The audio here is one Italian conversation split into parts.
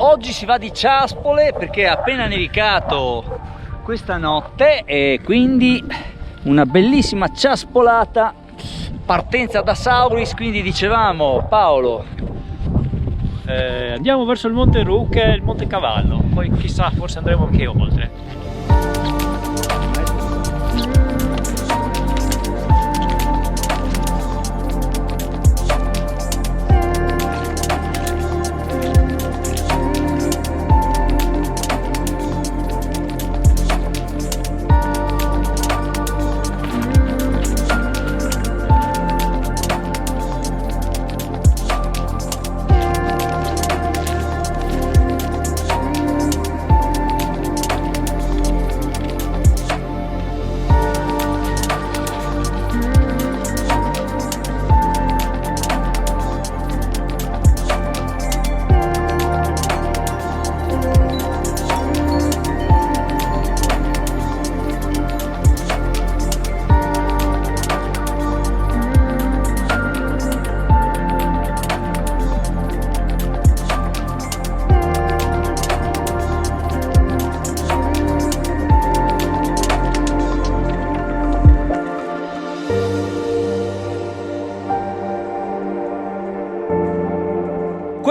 Oggi si va di ciaspole perché è appena nevicato questa notte e quindi una bellissima ciaspolata, partenza da Sauris. Quindi dicevamo, Paolo, andiamo verso il Monte Rook e il Monte Cavallo, poi chissà, forse andremo anche oltre.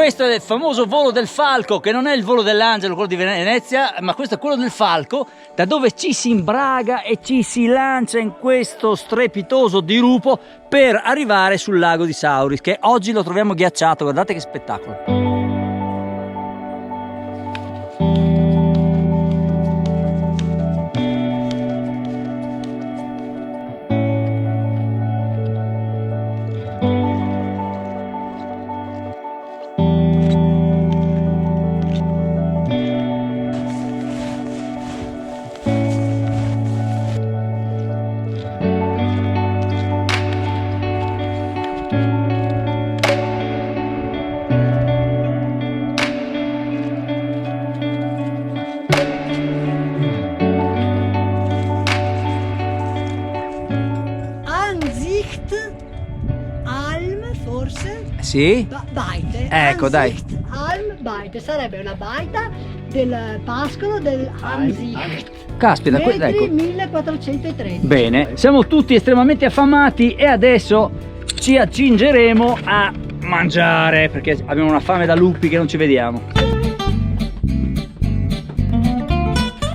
questo è il famoso volo del falco, che non è il volo dell'angelo, quello di Venezia, ma questo è quello del falco, da dove ci si imbraga e ci si lancia in questo strepitoso dirupo per arrivare sul lago di Sauris, che oggi lo troviamo ghiacciato. Guardate che spettacolo. Sì? Baite. Ecco, dai. Alm Baite sarebbe una baita del pascolo del Ansicht. Caspita, Metri ecco. 1413. Bene, siamo tutti estremamente affamati e adesso ci accingeremo a mangiare perché abbiamo una fame da lupi che non ci vediamo.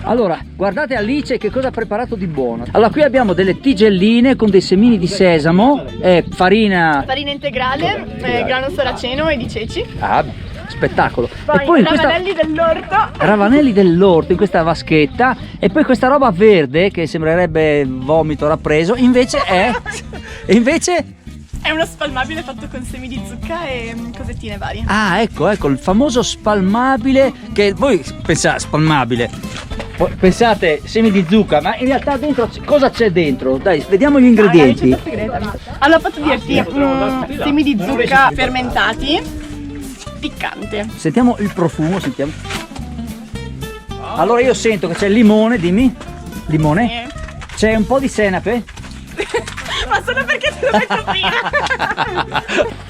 Allora, guardate Alice che cosa ha preparato di buono. Allora, qui abbiamo delle tigelline con dei semini di sesamo e farina integrale, grano saraceno e di ceci. Ah, spettacolo. Poi, e poi ravanelli dell'orto. Ravanelli dell'orto in questa vaschetta. E poi questa roba verde che sembrerebbe vomito rappreso, invece è... È uno spalmabile fatto con semi di zucca e cosettine varie. Ah, ecco, il famoso spalmabile che voi pensate, spalmabile, pensate semi di zucca, ma in realtà dentro cosa c'è dentro? Dai, vediamo gli ingredienti. Allora, posso dirti semi di zucca fermentati, piccante. Sentiamo il profumo, sentiamo. Allora io sento che c'è il limone, dimmi. Limone? C'è un po' di senape? Ma solo perché te lo metto prima.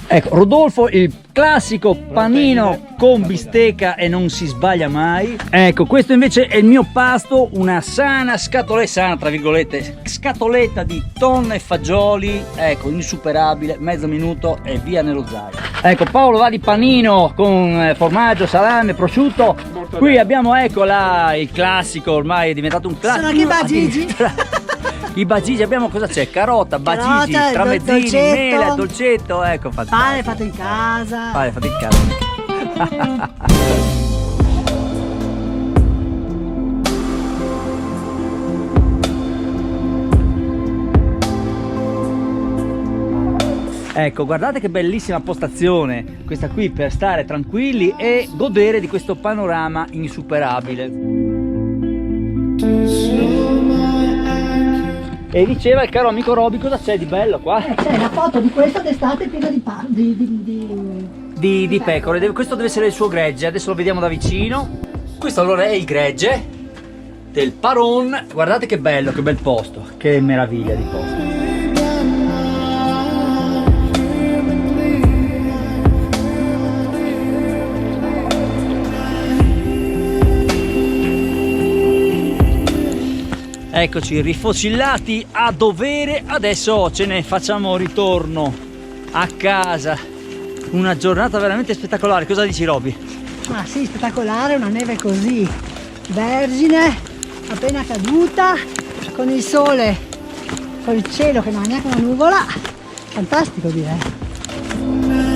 Ecco, Rodolfo, il classico panino con bistecca e non si sbaglia mai. Ecco, questo invece è il mio pasto, una sana scatoletta, tra virgolette, scatoletta di tonno e fagioli, ecco, insuperabile, mezzo minuto e via nello zaino. Ecco, Paolo va di panino con formaggio, salame, prosciutto. Qui abbiamo, ecco, il classico, ormai è diventato un classico. Sono che bagigi. I bagigi, abbiamo cosa c'è? Carota, bagigi, tramezzini, dolcetto. mele, dolcetto, ecco, fantastico. Pane fatto in casa. Pane fatto in casa. Ecco, guardate che bellissima postazione questa qui per stare tranquilli e godere di questo panorama insuperabile. E diceva il caro amico Roby, cosa c'è di bello qua? C'è una foto di questo d'estate pieno di pecore. Questo deve essere il suo gregge, adesso lo vediamo da vicino. Questo allora è il gregge del Paron. Guardate che bello, che bel posto, che meraviglia di posto. Eccoci rifocillati a dovere, adesso ce ne facciamo ritorno a casa. Una giornata veramente spettacolare, cosa dici Roby? Ma sì, spettacolare, una neve così vergine, appena caduta, con il sole, con il cielo che non ha neanche una nuvola, fantastico direi.